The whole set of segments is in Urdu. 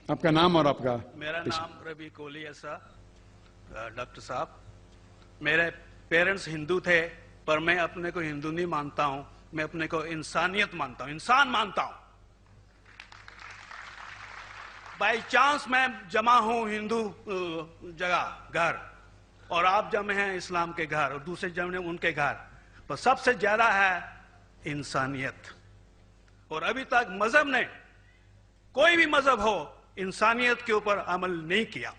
آپ کا نام اور آپ کا؟ میرا نام ربی کولی ہے سر. ڈاکٹر صاحب، میرے پیرنٹس ہندو تھے، پر میں اپنے کو ہندو نہیں مانتا ہوں، میں اپنے کو انسانیت مانتا ہوں، انسان مانتا ہوں. بائی چانس میں جمع ہوں ہندو جگہ گھر، اور آپ جمع ہیں اسلام کے گھر، اور دوسرے جمع ہیں ان کے گھر، پر سب سے زیادہ ہے انسانیت. اور ابھی تک مذہب نے، کوئی بھی مذہب ہو، انسانیت کے اوپر عمل نہیں کیا.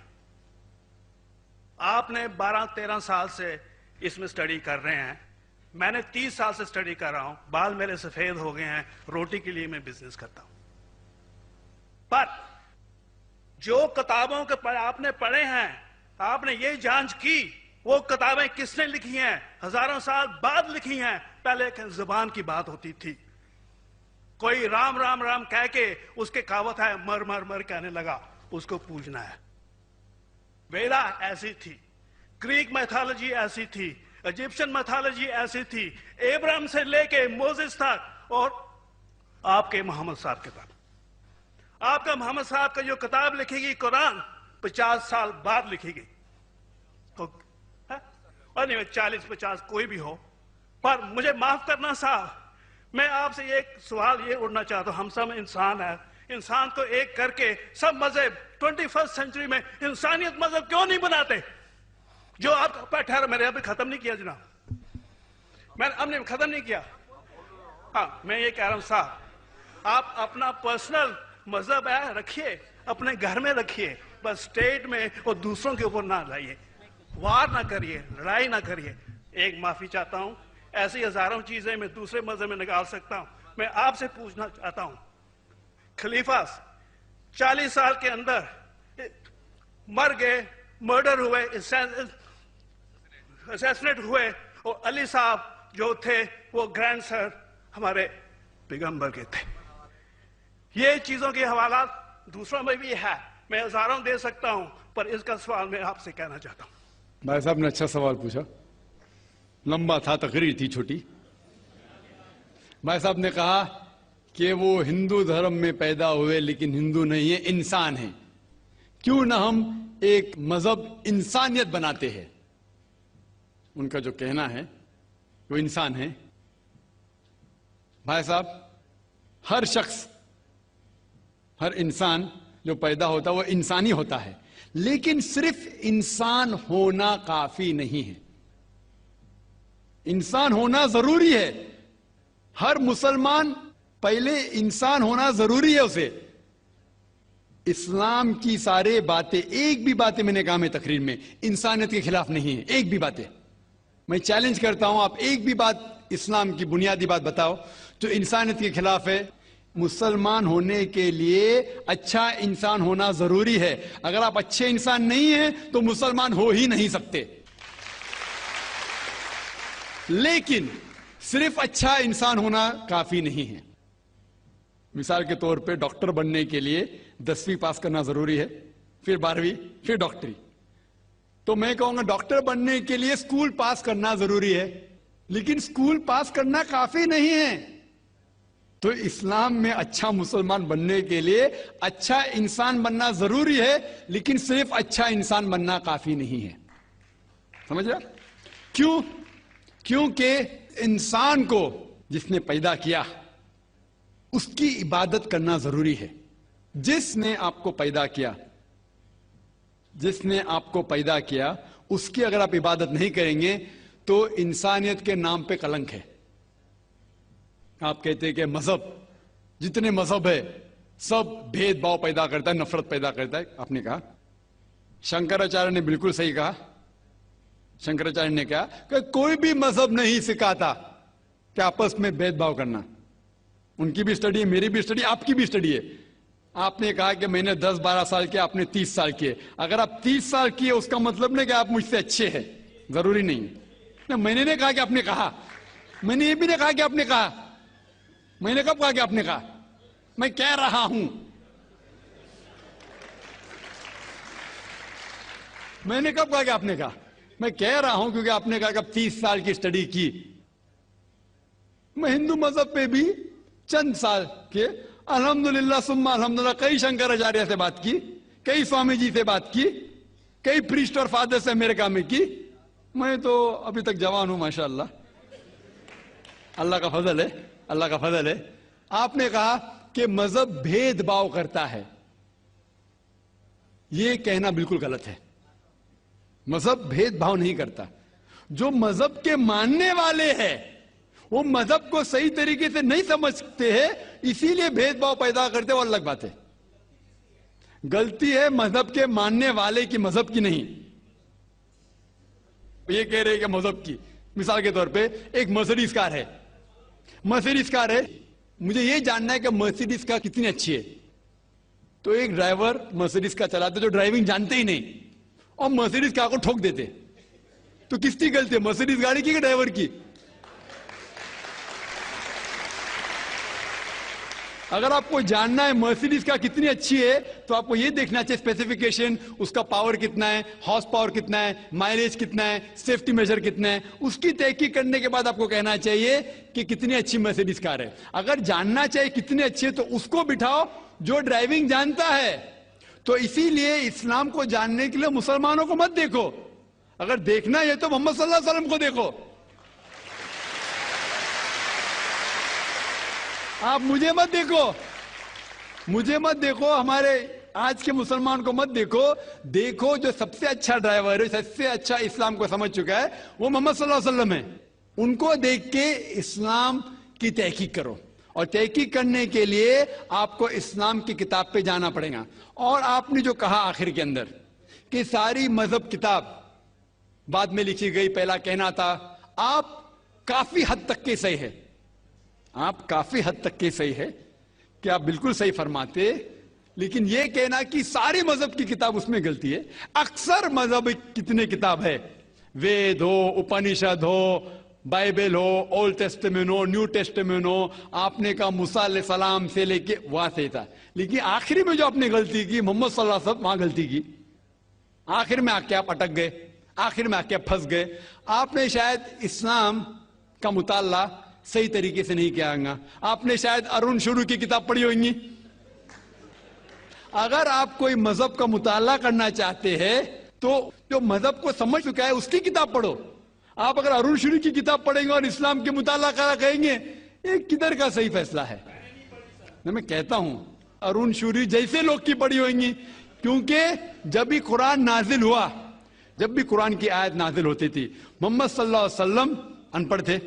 آپ نے 12-13 سال سے اس میں سٹڈی کر رہے ہیں، میں نے 30 سال سے سٹڈی کر رہا ہوں، بال میرے سفید ہو گئے ہیں، روٹی کے لیے میں بزنس کرتا ہوں. پر جو کتابوں کے آپ نے پڑھے ہیں، آپ نے یہ جانچ کی وہ کتابیں کس نے لکھی ہیں؟ ہزاروں سال بعد لکھی ہیں. پہلے زبان کی بات ہوتی تھی، کوئی رام رام رام کہہ کے اس کے کہاوت ہے مر مر مر کہنے لگا، اس کو پوجنا ہے. ویدا ایسی تھی، گریک میتھالوجی ایسی تھی، ایجپشن میتھالوجی ایسی تھی، ابراہیم سے لے کے موزس تک، اور آپ کے محمد صاحب کے بعد آپ کا محمد صاحب کا جو کتاب لکھی گئی قرآن 50 سال بعد لکھی گئی، اور نہیں 40-50 کوئی بھی ہو. پر مجھے معاف کرنا صاحب، میں آپ سے ایک سوال یہ اڑنا چاہتا ہوں. ہم سب انسان ہیں، انسان کو ایک کر کے سب مذہب 21 سینچری میں انسانیت مذہب کیوں نہیں بناتے؟ جو آپ ٹھہرا، میں نے ابھی ختم نہیں کیا جناب، میں نے اب نے ختم نہیں کیا. ہاں، میں یہ کہہ رہا ہوں صاحب، آپ اپنا پرسنل مذہب ہے رکھیے، اپنے گھر میں رکھیے، بس اسٹیٹ میں اور دوسروں کے اوپر نہ لائیے، وار نہ کریے، لڑائی نہ کریے. ایک معافی چاہتا ہوں، ایسی ہزاروں چیزیں میں دوسرے مذہب میں نکال سکتا ہوں. میں آپ سے پوچھنا چاہتا ہوں، خلیفہ 40 سال کے اندر مر گئے، مرڈر ہوئے، اسیسنیٹ ہوئے، اور علی صاحب جو تھے وہ گرینڈ سر ہمارے پیغمبر کے تھے. یہ چیزوں کے حوالات دوسروں میں بھی ہے، میں ہزاروں دے سکتا ہوں، پر اس کا سوال میں آپ سے کہنا چاہتا ہوں. بھائی صاحب نے اچھا سوال پوچھا، لمبا تھا، تقریر تھی چھوٹی. بھائی صاحب نے کہا کہ وہ ہندو دھرم میں پیدا ہوئے لیکن ہندو نہیں ہیں، انسان ہیں. کیوں نہ ہم ایک مذہب انسانیت بناتے ہیں؟ ان کا جو کہنا ہے وہ انسان ہے. بھائی صاحب، ہر شخص، ہر انسان جو پیدا ہوتا ہے وہ انسانی ہوتا ہے، لیکن صرف انسان ہونا کافی نہیں ہے. انسان ہونا ضروری ہے. ہر مسلمان پہلے انسان ہونا ضروری ہے اسے. اسلام کی سارے باتیں، ایک بھی باتیں میں نے کہا میں تقریر میں انسانیت کے خلاف نہیں ہے. ایک بھی باتیں میں چیلنج کرتا ہوں، آپ ایک بھی بات اسلام کی بنیادی بات بتاؤ جو انسانیت کے خلاف ہے. مسلمان ہونے کے لیے اچھا انسان ہونا ضروری ہے. اگر آپ اچھے انسان نہیں ہیں تو مسلمان ہو ہی نہیں سکتے. لیکن صرف اچھا انسان ہونا کافی نہیں ہے. مثال کے طور پہ ڈاکٹر بننے کے لیے 10ویں پاس کرنا ضروری ہے، پھر 12ویں، پھر ڈاکٹری. تو میں کہوں گا ڈاکٹر بننے کے لیے اسکول پاس کرنا ضروری ہے، لیکن اسکول پاس کرنا کافی نہیں ہے. تو اسلام میں اچھا مسلمان بننے کے لیے اچھا انسان بننا ضروری ہے، لیکن صرف اچھا انسان بننا کافی نہیں ہے. سمجھ رہے؟ کیوں؟ کیونکہ انسان کو جس نے پیدا کیا اس کی عبادت کرنا ضروری ہے. جس نے آپ کو پیدا کیا، جس نے آپ کو پیدا کیا، اس کی اگر آپ عبادت نہیں کریں گے تو انسانیت کے نام پہ کلنک ہے. آپ کہتے ہیں کہ مذہب، جتنے مذہب ہے سب بھید بھاؤ پیدا کرتا ہے، نفرت پیدا کرتا ہے. آپ نے کہا، شنکراچاریہ نے بالکل صحیح کہا. شنکراچاریہ نے کہا کہ کوئی بھی مذہب نہیں سکھاتا کہ آپس میں بھید بھاؤ کرنا. ان کی بھی اسٹڈی ہے، میری بھی اسٹڈی، آپ کی بھی اسٹڈی ہے. آپ نے کہا کہ میں نے 10-12 سال کیا، آپ نے 30 سال کیے. اگر آپ 30 سال کیے اس کا مطلب نہیں کہ آپ مجھ سے اچھے ہیں، ضروری نہیں. میں نے نہیں کہا کہ آپ نے کہا، میں نے یہ بھی نہیں کہا کہ آپ نے کہا. میں نے کب کہا کہ آپ نے کہا؟ میں کہہ رہا ہوں. میں نے کب کہا کہ آپ نے کہا؟ میں کہہ رہا ہوں کیونکہ آپ نے کہا کہ اب 30 سال کی اسٹڈی کی. میں ہندو مذہب پہ بھی چند سال کے، الحمدللہ ثم الحمدللہ کئی شنکراچاریہ سے بات کی, کئی سوامی جی سے بات کی, کئی پریسٹ اور فادر سے امریکہ میں کی. میں تو ابھی تک جوان ہوں ماشاءاللہ, اللہ کا فضل ہے, اللہ کا فضل ہے. آپ نے کہا کہ مذہب بھید بھاؤ کرتا ہے, یہ کہنا بالکل غلط ہے. مذہب بھید بھاؤ نہیں کرتا. جو مذہب کے ماننے والے ہیں وہ مذہب کو صحیح طریقے سے نہیں سمجھتے ہیں, اسی لیے بھید بھاؤ پیدا کرتے, وہ الگ بات ہے. غلطی ہے مذہب کے ماننے والے کی, مذہب کی نہیں. یہ کہہ رہے کہ مذہب کی, مثال کے طور پہ ایک مرسیڈیز کار ہے, مرسیڈیز کار ہے, مجھے یہ جاننا ہے کہ مرسیڈیز کار کتنی اچھی ہے. تو ایک ڈرائیور مرسیڈیز کار چلاتے جو ڈرائیونگ جانتے ہی نہیں اور مرسیڈیز کار کو ٹھوک دیتے, تو کس کی غلطی ہے, مرسیڈیز گاڑی کی کہ ڈرائیور کی؟ اگر آپ کو جاننا ہے مرسیڈیز کا کتنی اچھی ہے تو آپ کو یہ دیکھنا چاہیے اسپیسیفیکیشن, اس کا پاور کتنا ہے, ہارس پاور کتنا ہے, مائلیج کتنا ہے, سیفٹی میجر کتنا ہے. اس کی تحقیق کرنے کے بعد آپ کو کہنا چاہیے کہ کتنی اچھی مرسیڈیز کار ہے. اگر جاننا چاہیے کتنی اچھی ہے تو اس کو بٹھاؤ جو ڈرائیونگ جانتا ہے. تو اسی لیے اسلام کو جاننے کے لیے مسلمانوں کو مت دیکھو, اگر دیکھنا ہے تو محمد صلی اللہ علیہ وسلم کو دیکھو. آپ مجھے مت دیکھو, مجھے مت دیکھو, ہمارے آج کے مسلمان کو مت دیکھو. دیکھو جو سب سے اچھا ڈرائیور ہے, سب سے اچھا اسلام کو سمجھ چکا ہے, وہ محمد صلی اللہ علیہ وسلم ہے. ان کو دیکھ کے اسلام کی تحقیق کرو, اور تحقیق کرنے کے لیے آپ کو اسلام کی کتاب پہ جانا پڑے گا. اور آپ نے جو کہا آخر کے اندر کہ ساری مذہب کتاب بعد میں لکھی گئی, پہلا کہنا تھا, آپ کافی حد تک کے صحیح ہے, آپ کافی حد تک کے صحیح ہے کہ آپ بالکل صحیح فرماتے, لیکن یہ کہنا کہ ساری مذہب کی کتاب اس میں غلطی ہے. اکثر مذہب کتنے کتاب ہے, وید ہو, اپنشد ہو, بائبل ہو, اولڈ ٹیسٹمنٹ ہو, نیو ٹیسٹمنٹ ہو, آپ نے کہا موسیٰ علیہ السلام سے لے کے وہاں سے تھا, لیکن آخری میں جو آپ نے غلطی کی محمد صلی اللہ علیہ وسلم, وہاں غلطی کی. آخر میں آ کے آپ اٹک گئے, آخر میں آ کے پھنس گئے. آپ نے شاید اسلام کا مطالعہ صحیح طریقے سے نہیں کیا گا, آپ نے شاید ارون شروع کی کتاب پڑھی ہوگی. اگر آپ کوئی مذہب کا مطالعہ کرنا چاہتے ہیں تو جو مذہب کو سمجھ چکا ہے اس کی کتاب پڑھو. آپ اگر ارون شروع کی کتاب پڑھیں گے اور اسلام کے مطالعہ کرا کہیں گے, یہ کدھر کا صحیح فیصلہ ہے؟ میں کہتا ہوں ارون شوری جیسے لوگ کی پڑھی ہوئیں, کیونکہ جب بھی قرآن نازل ہوا, جب بھی قرآن کی آیت نازل ہوتی تھی, محمد صلی اللہ علیہ وسلم ان پڑھ تھے,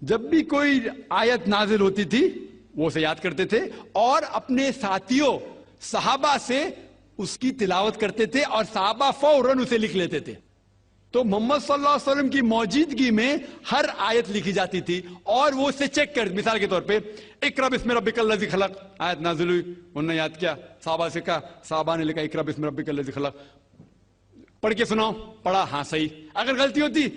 جب بھی کوئی آیت نازل ہوتی تھی وہ اسے یاد کرتے تھے اور اپنے ساتھیوں صحابہ سے اس کی تلاوت کرتے تھے, اور صحابہ فوراً اسے لکھ لیتے تھے. تو محمد صلی اللہ علیہ وسلم کی موجودگی میں ہر آیت لکھی جاتی تھی, اور وہ اسے چیک کر, مثال کے طور پہ اقرا بسم ربک الذی خلق آیت نازل ہوئی, انہوں نے یاد کیا, صحابہ سے کہا, صحابہ نے لکھا اقرا بسم ربک الذی خلق, پڑھ کے سناؤ, پڑھا, ہاں صحیح. اگر غلطی ہوتی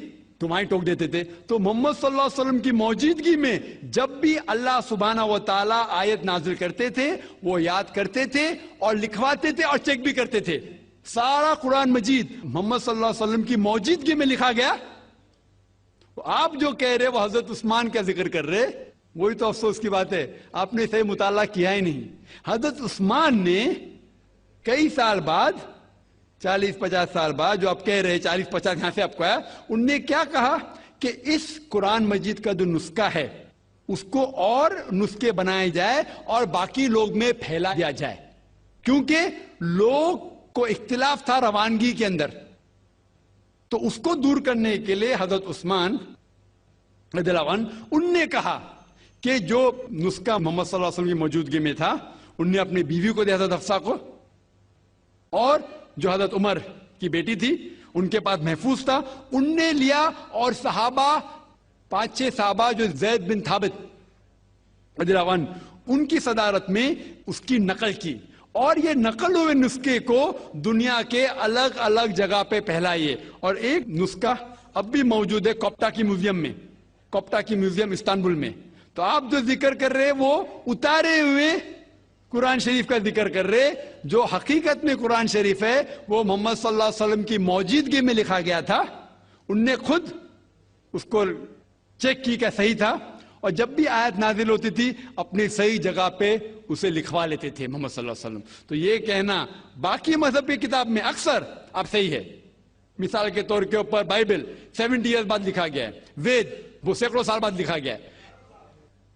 تمہاری ٹوک دیتے تھے. تو محمد صلی اللہ علیہ وسلم کی موجودگی میں جب بھی اللہ سبحانہ و تعالیٰ آیت نازل کرتے تھے وہ یاد کرتے تھے اور لکھواتے تھے اور چیک بھی کرتے تھے. سارا قرآن مجید محمد صلی اللہ علیہ وسلم کی موجودگی میں لکھا گیا. آپ جو کہہ رہے وہ حضرت عثمان کا ذکر کر رہے, وہی تو افسوس کی بات ہے, آپ نے صحیح مطالعہ کیا ہی نہیں. حضرت عثمان نے کئی سال بعد, 40-50 سال بعد, جو آپ کہہ رہے 40-50 یہاں سے آپ کو آیا, ان نے کیا کہا کہ اس قرآن مجید کا جو نسخہ ہے اس کو اور نسخے بنائے جائے اور باقی لوگ میں پھیلا دیا جائے, کیونکہ لوگ کو اختلاف تھا روانگی کے اندر. تو اس کو دور کرنے کے لیے حضرت عثمان رضی اللہ عنہ, ان نے کہا کہ جو نسخہ محمد صلی اللہ علیہ وسلم کی موجودگی میں تھا ان نے اپنی بیوی کو دیا, حضرت حفصہ کو, اور جو حضرت عمر کی بیٹی تھی ان کے پاس محفوظ تھا, ان نے لیا, اور صحابہ 5-6 صحابہ جو زید بن ثابت رضی اللہ عنہ ان کی صدارت میں اس کی نقل کی, اور یہ نقل ہوئے نسخے کو دنیا کے الگ الگ جگہ پہ پھیلائیے. اور ایک نسخہ اب بھی موجود ہے کوپٹا کی میوزیم میں, کوپٹا کی میوزیم استنبول میں. تو آپ جو ذکر کر رہے وہ اتارے ہوئے قرآن شریف کا ذکر کر رہے, جو حقیقت میں قرآن شریف ہے وہ محمد صلی اللہ علیہ وسلم کی موجودگی میں لکھا گیا تھا. ان نے خود اس کو چیک کی کہ صحیح تھا, اور جب بھی آیت نازل ہوتی تھی اپنی صحیح جگہ پہ اسے لکھوا لیتے تھے محمد صلی اللہ علیہ وسلم. تو یہ کہنا باقی مذہبی کتاب میں اکثر اب صحیح ہے. مثال کے طور کے اوپر بائبل 70 ایئرز بعد لکھا گیا ہے, وید وہ سینکڑوں سال بعد لکھا گیا ہے.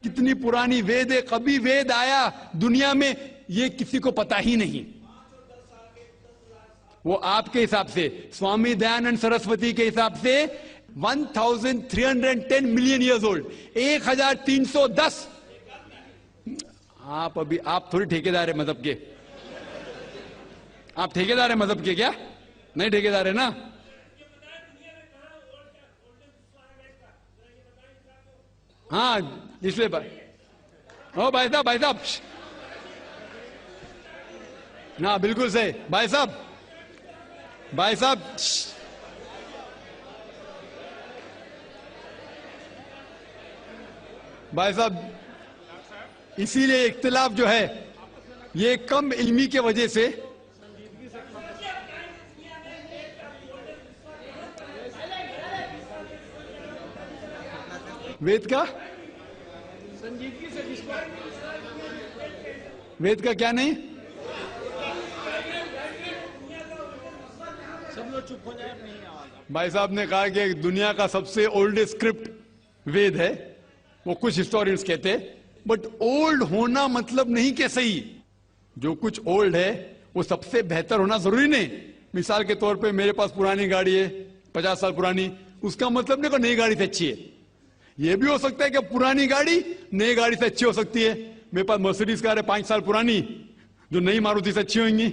کتنی پرانی وید ہے, کبھی وید آیا دنیا میں یہ کسی کو پتا ہی نہیں. وہ آپ کے حساب سے, سوامی دیانند سرسوتی کے حساب سے 1310 ملین ایئرز اولڈ, 1310. آپ تھوڑی ٹھیکیدار ہیں مذہب کے, آپ ٹھیکیدار ہیں مذہب کے کیا؟ نہیں ٹھیکیدار ہے نا. ہاں اس لیے بھائی صاحب نا بالکل صحیح. بھائی صاحب اسی لیے اختلاف جو ہے یہ کم علمی کے وجہ سے. وید کا کیا نہیں؟ بھائی صاحب نے کہا کہ دنیا کا سب سے اولڈسٹ اسکرپٹ وید ہے, وہ کچھ ہسٹورینز کہتے ہیں. بٹ اولڈ ہونا مطلب نہیں کہ صحیح. جو کچھ اولڈ ہے وہ سب سے بہتر ہونا ضروری نہیں. مثال کے طور پہ میرے پاس پرانی گاڑی ہے 50 سال پرانی, اس کا مطلب نہیں کہ نئی گاڑی سے اچھی ہے. یہ بھی ہو سکتا ہے کہ پرانی گاڑی نئی گاڑی سے اچھی ہو سکتی ہے. میرے پاس مرسیڈیز کار ہے 5 سال پرانی, جو نئی ماروتی سے اچھی ہوئیں گی.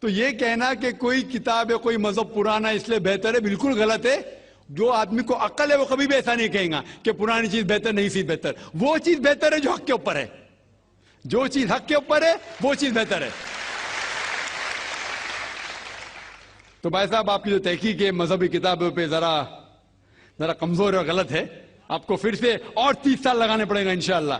تو یہ کہنا کہ کوئی کتاب ہے کوئی مذہب پرانا اس لیے بہتر ہے, بالکل غلط ہے. جو آدمی کو عقل ہے وہ کبھی بھی ایسا نہیں کہیں گا کہ پرانی چیز بہتر نئی چیز بہتر. وہ چیز بہتر ہے جو حق کے اوپر ہے, جو چیز حق کے اوپر ہے وہ چیز بہتر ہے. تو بھائی صاحب آپ کی جو تحقیق ہے مذہبی کتابوں پہ ذرا کمزور اور غلط ہے. آپ کو پھر سے اور 30 سال لگانے پڑے گا انشاءاللہ.